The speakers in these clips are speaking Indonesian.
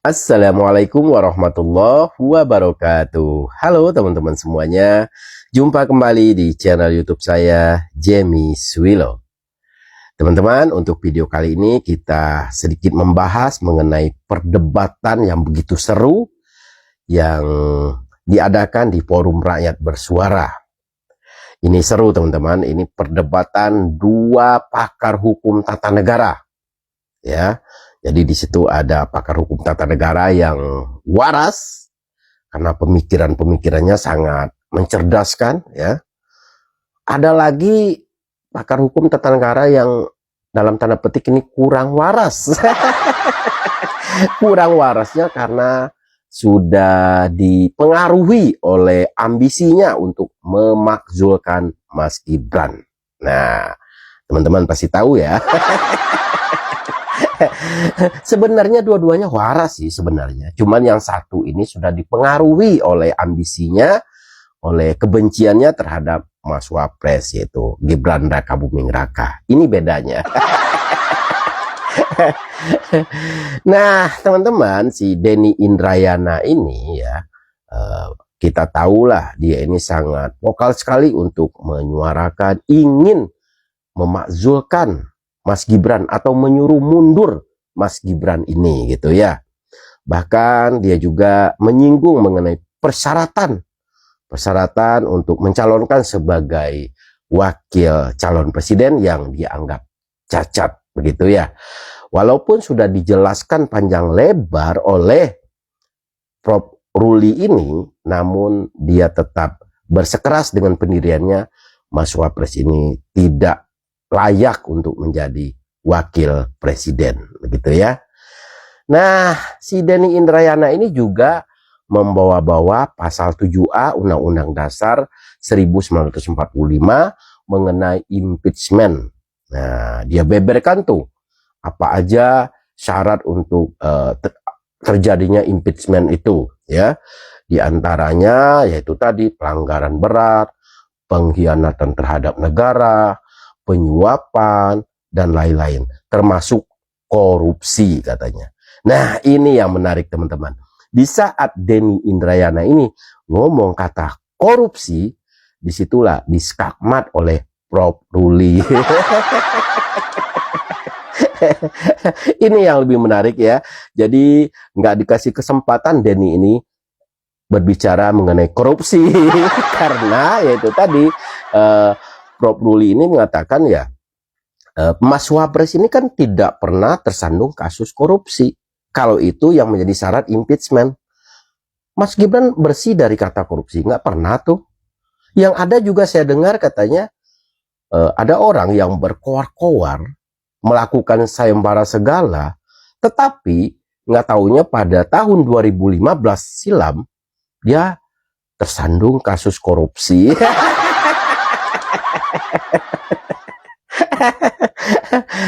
Assalamualaikum warahmatullahi wabarakatuh. Halo teman-teman semuanya, jumpa kembali di channel YouTube saya, Jemi Swilo. Teman-teman, untuk video kali ini kita sedikit membahas mengenai perdebatan yang begitu seru yang diadakan di Forum Rakyat Bersuara. Ini seru teman-teman, ini perdebatan dua pakar hukum tata negara, ya. Jadi di situ ada pakar hukum tata negara yang waras karena pemikirannya sangat mencerdaskan, ya. Ada lagi pakar hukum tata negara yang dalam tanda petik ini kurang waras. Kurang warasnya karena sudah dipengaruhi oleh ambisinya untuk memakzulkan Mas Gibran. Nah, teman-teman pasti tahu ya. Sebenarnya dua-duanya waras sih sebenarnya. Cuman yang satu ini sudah dipengaruhi oleh ambisinya, oleh kebenciannya terhadap Mas Wapres, yaitu Gibran Rakabuming Raka. Ini bedanya. Nah, teman-teman, si Denny Indrayana ini ya, kita tahulah dia ini sangat vokal sekali untuk menyuarakan ingin memakzulkan Mas Gibran atau menyuruh mundur Mas Gibran ini gitu ya. Bahkan dia juga menyinggung mengenai persyaratan untuk mencalonkan sebagai wakil calon presiden yang dianggap cacat begitu ya. Walaupun sudah dijelaskan panjang lebar oleh Prof. Ruli ini, namun dia tetap bersikeras dengan pendiriannya. Mas Wapres ini tidak layak untuk menjadi wakil presiden begitu ya. Nah, si Denny Indrayana ini juga membawa-bawa pasal 7A Undang-Undang Dasar 1945 mengenai impeachment. Nah, dia beberkan tuh apa aja syarat untuk terjadinya impeachment itu ya. Di antaranya yaitu tadi pelanggaran berat, pengkhianatan terhadap negara, penyuapan, dan lain-lain, termasuk korupsi katanya. Nah, ini yang menarik teman-teman. Di saat Denny Indrayana ini ngomong kata korupsi, disitulah diskakmat oleh Prof. Ruli. Ini yang lebih menarik ya. Jadi nggak dikasih kesempatan Denny ini berbicara mengenai korupsi. Karena yaitu tadi Prof. Ruli ini mengatakan ya, Mas Wapres ini kan tidak pernah tersandung kasus korupsi. Kalau itu yang menjadi syarat impeachment. Mas Gibran bersih dari kata korupsi, nggak pernah tuh. Yang ada juga saya dengar katanya ada orang yang berkoar-koar melakukan sayembara segala, tetapi nggak taunya pada tahun 2015 silam dia tersandung kasus korupsi.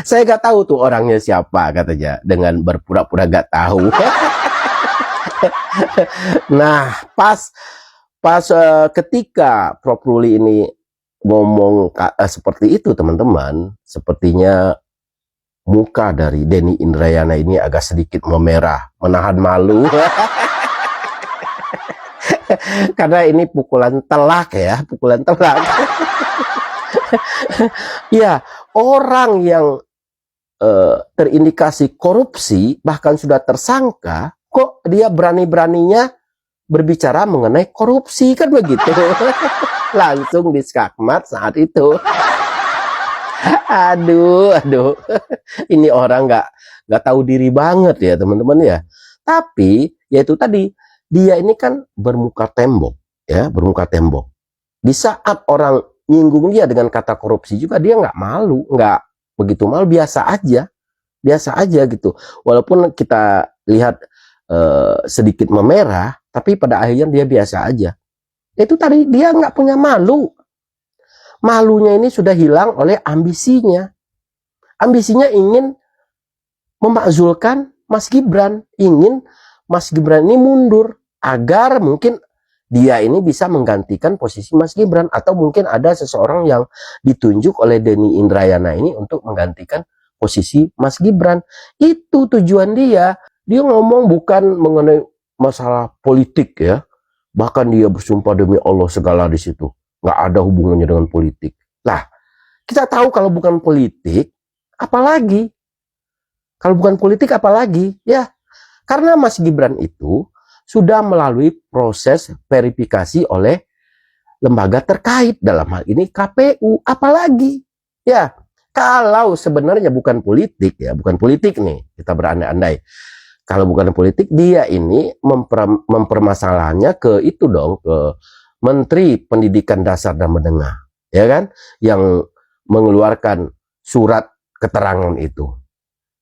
Saya gak tahu tuh orangnya siapa katanya dengan berpura-pura gak tahu. Nah, pas ketika Prof. Ruli ini ngomong seperti itu teman-teman, sepertinya muka dari Denny Indrayana ini agak sedikit memerah, menahan malu. Karena ini pukulan telak ya, pukulan telak. Ya, orang yang terindikasi korupsi bahkan sudah tersangka, kok dia berani-beraninya berbicara mengenai korupsi, kan begitu. Langsung diskakmat saat itu. Aduh. Ini orang nggak tahu diri banget ya teman-teman ya. Tapi yaitu tadi, dia ini kan bermuka tembok ya, bermuka tembok. Di saat orang nyinggung dia dengan kata korupsi juga dia nggak malu, nggak begitu malu, biasa aja gitu. Walaupun kita lihat sedikit memerah, tapi pada akhirnya dia biasa aja. Itu tadi dia nggak punya malu. Malunya ini sudah hilang oleh ambisinya. Ambisinya ingin memakzulkan Mas Gibran, ingin Mas Gibran ini mundur agar mungkin dia ini bisa menggantikan posisi Mas Gibran, atau mungkin ada seseorang yang ditunjuk oleh Denny Indrayana ini untuk menggantikan posisi Mas Gibran. Itu tujuan dia. Dia ngomong bukan mengenai masalah politik ya. Bahkan dia bersumpah demi Allah segala di situ. Nggak ada hubungannya dengan politik. Lah, kita tahu kalau bukan politik, apalagi? Kalau bukan politik apalagi? Ya, karena Mas Gibran itu sudah melalui proses verifikasi oleh lembaga terkait, dalam hal ini KPU, apalagi? Ya, kalau sebenarnya bukan politik ya, bukan politik nih, kita berandai-andai. Kalau bukan politik, dia ini mempermasalahannya ke itu dong, ke Menteri Pendidikan Dasar dan Menengah, ya kan? Yang mengeluarkan surat keterangan itu,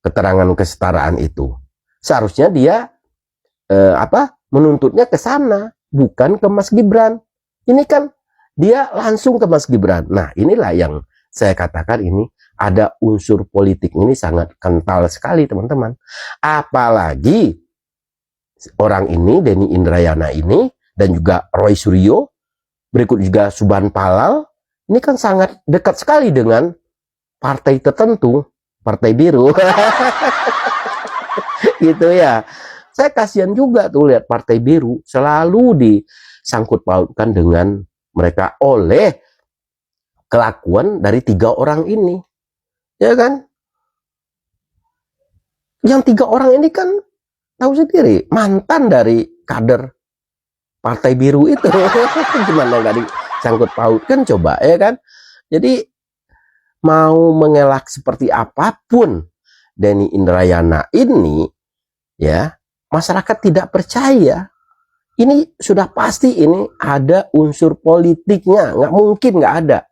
keterangan kesetaraan itu. Seharusnya dia menuntutnya ke sana, bukan ke Mas Gibran. Ini kan dia langsung ke Mas Gibran. Nah, inilah yang saya katakan ini ada unsur politik ini sangat kental sekali, teman-teman. Apalagi orang ini, Denny Indrayana ini, dan juga Roy Suryo, berikut juga Subhan Palal, ini kan sangat dekat sekali dengan partai tertentu, partai biru. Gitu ya. Saya kasihan juga tuh lihat partai biru selalu disangkut pautkan dengan mereka oleh kelakuan dari 3 orang ini, ya kan? Yang 3 orang ini kan tahu sendiri mantan dari kader partai biru itu. Gimana nggak disangkut pautkan coba, ya kan? Jadi mau mengelak seperti apapun Denny Indrayana ini, ya masyarakat tidak percaya. Ini sudah pasti ini ada unsur politiknya, nggak mungkin nggak ada.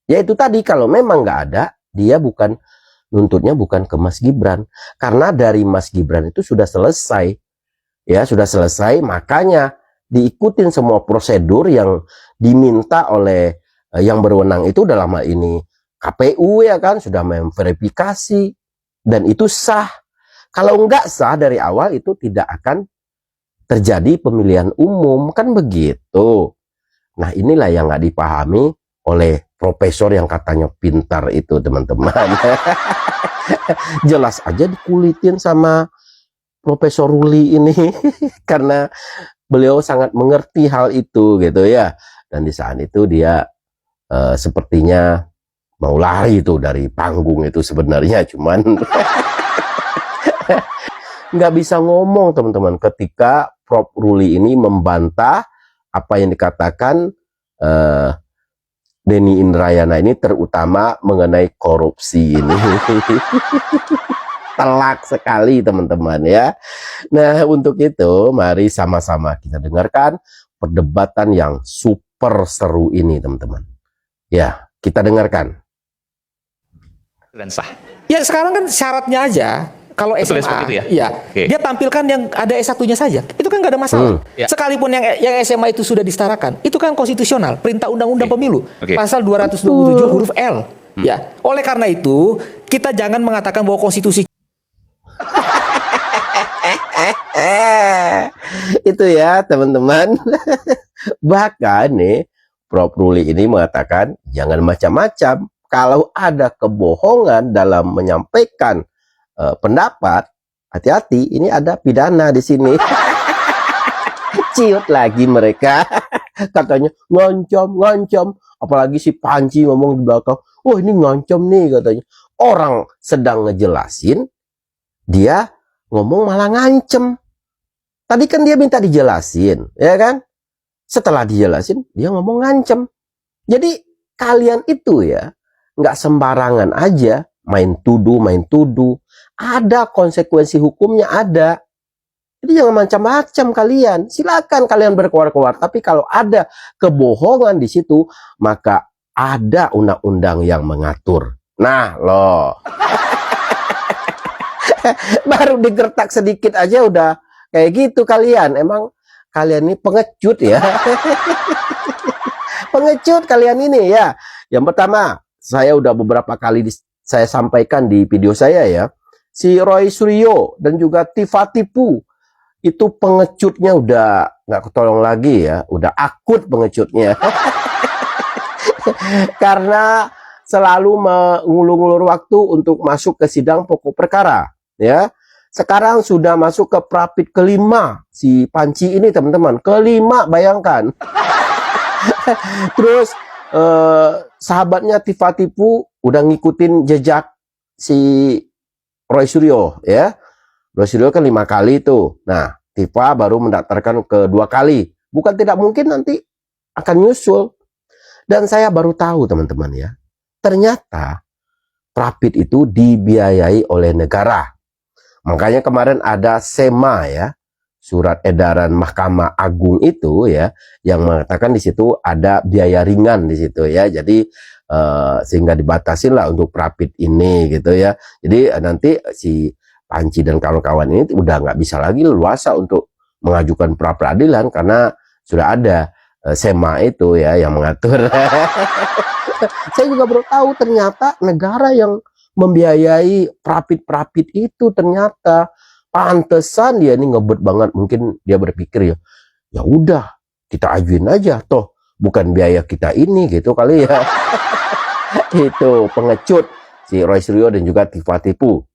Ya itu tadi, kalau memang nggak ada, dia bukan nuntutnya bukan ke Mas Gibran, karena dari Mas Gibran itu sudah selesai, ya sudah selesai, makanya diikutin semua prosedur yang diminta oleh yang berwenang itu, dalam hal ini KPU, ya kan, sudah memverifikasi dan itu sah. Kalau nggak sah dari awal itu tidak akan terjadi pemilihan umum, kan begitu. Nah, inilah yang nggak dipahami oleh profesor yang katanya pintar itu, teman-teman. Jelas aja dikulitin sama Profesor Ruli ini karena beliau sangat mengerti hal itu gitu ya. Dan di saat itu dia sepertinya mau lari itu dari panggung itu sebenarnya, cuman nggak bisa ngomong, teman-teman, ketika Prof Ruli ini membantah apa yang dikatakan Denny Indrayana ini, terutama mengenai korupsi ini. Telak sekali, teman-teman ya. Nah, untuk itu mari sama-sama kita dengarkan perdebatan yang super seru ini, teman-teman. Ya, kita dengarkan. Dan sah. Ya sekarang kan syaratnya aja kalau Betul, SMA, itu ya? ya Oke. dia tampilkan yang ada S1-nya saja, itu kan nggak ada masalah. Ya. Sekalipun yang SMA itu sudah disetarakan, itu kan konstitusional, perintah undang-undang pemilu, pasal 227 huruf L. Ya, oleh karena itu kita jangan mengatakan bahwa konstitusi Itu ya, teman-teman. Bahkan nih Prof Ruli ini mengatakan jangan macam-macam. Kalau ada kebohongan dalam menyampaikan pendapat, hati-hati, ini ada pidana di sini. Ciut lagi mereka. Katanya ngancam, apalagi si Panji ngomong di belakang, "Oh, ini ngancam nih," katanya. Orang sedang ngejelasin, dia ngomong malah ngancem. Tadi kan dia minta dijelasin, ya kan? Setelah dijelasin, dia ngomong ngancem. Jadi kalian itu ya nggak sembarangan aja main tuduh. Ada konsekuensi hukumnya, ada. Jadi jangan macam-macam kalian. Silakan kalian berkeluar-keluar, tapi kalau ada kebohongan di situ, maka ada undang-undang yang mengatur. Nah, loh. Baru digertak sedikit aja udah kayak gitu kalian. Emang kalian ini pengecut ya. Pengecut kalian ini ya. Yang pertama, saya udah beberapa kali saya sampaikan di video saya ya. Si Roy Suryo dan juga Tifatipu itu pengecutnya udah nggak ketolong lagi ya. Udah akut pengecutnya. Karena selalu mengulur-ngulur waktu untuk masuk ke sidang pokok perkara. Ya, Sekarang sudah masuk ke Prapit kelima. Si Panci ini teman-teman. Kelima, bayangkan. Terus sahabatnya Tifa Tipu udah ngikutin jejak si Roy Suryo ya. Roy Suryo kan 5 kali tuh. Nah, Tifa baru mendaftarkan ke 2 kali. Bukan tidak mungkin nanti akan nyusul. Dan saya baru tahu teman-teman ya. Ternyata Prapit itu dibiayai oleh negara. Makanya kemarin ada SEMA ya, surat edaran Mahkamah Agung itu ya, yang mengatakan di situ ada biaya ringan di situ ya. Jadi sehingga dibatasin lah untuk Prapit ini gitu ya. Jadi nanti si Panci dan kawan-kawan ini udah nggak bisa lagi leluasa untuk mengajukan pra peradilan karena sudah ada SEMA itu ya yang mengatur. Saya juga baru tahu ternyata negara yang membiayai Prapit-Prapit itu ternyata. Pantesan dia ini ngebet banget. Mungkin dia berpikir ya udah kita ajuin aja toh bukan biaya kita ini gitu kali ya. Itu pengecut si Roy Suryo dan juga Tifa Tipu.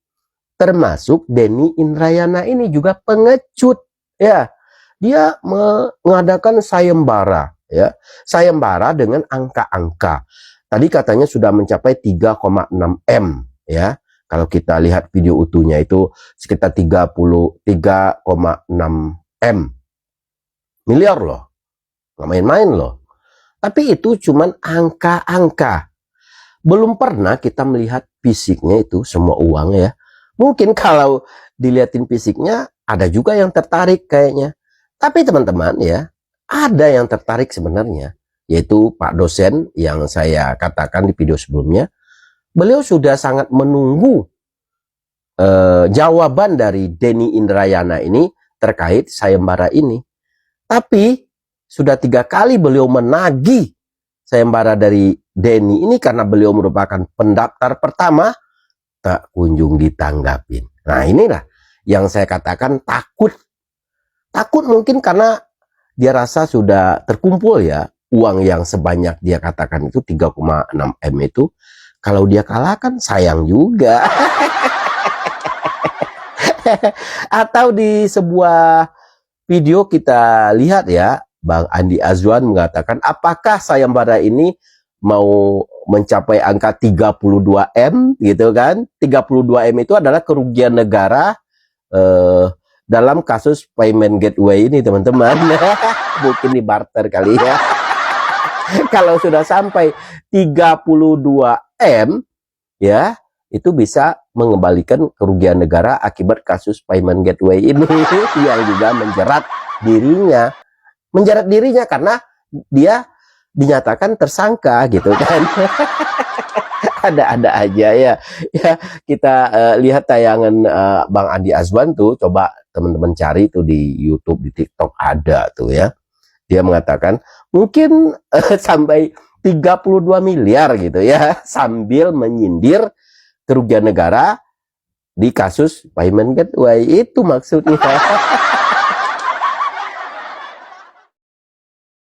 Termasuk Denny Indrayana ini juga pengecut ya. Dia mengadakan sayembara ya. Sayembara dengan angka-angka. Tadi katanya sudah mencapai 3,6 M ya. Kalau kita lihat video utuhnya itu sekitar 33,6 M. Miliar loh. Nggak main-main loh. Tapi itu cuman angka-angka. Belum pernah kita melihat fisiknya itu semua uang ya. Mungkin kalau dilihatin fisiknya ada juga yang tertarik kayaknya. Tapi teman-teman ya, ada yang tertarik sebenarnya. Yaitu Pak dosen yang saya katakan di video sebelumnya. Beliau sudah sangat menunggu jawaban dari Denny Indrayana ini terkait sayembara ini. Tapi sudah 3 kali beliau menagih sayembara dari Denny ini karena beliau merupakan pendaftar pertama, tak kunjung ditanggapin. Nah inilah yang saya katakan takut. Takut mungkin karena dia rasa sudah terkumpul ya uang yang sebanyak dia katakan itu 3,6 M itu. Kalau dia kalah kan sayang juga. Atau di sebuah video kita lihat ya, Bang Andi Azwan mengatakan apakah sayembara ini mau mencapai angka 32 M gitu kan. 32 M itu adalah kerugian negara dalam kasus payment gateway ini teman-teman. Mungkin di barter kali ya. Kalau sudah sampai 32 M ya itu bisa mengembalikan kerugian negara akibat kasus payment gateway ini yang juga menjerat dirinya karena dia dinyatakan tersangka gitu kan. Ada-ada aja ya kita lihat tayangan Bang Andi Azwan tuh, coba teman-teman cari tuh di YouTube, di TikTok ada tuh ya. Dia mengatakan mungkin sampai 32 miliar gitu ya, sambil menyindir kerugian negara di kasus payment gateway. Itu maksudnya.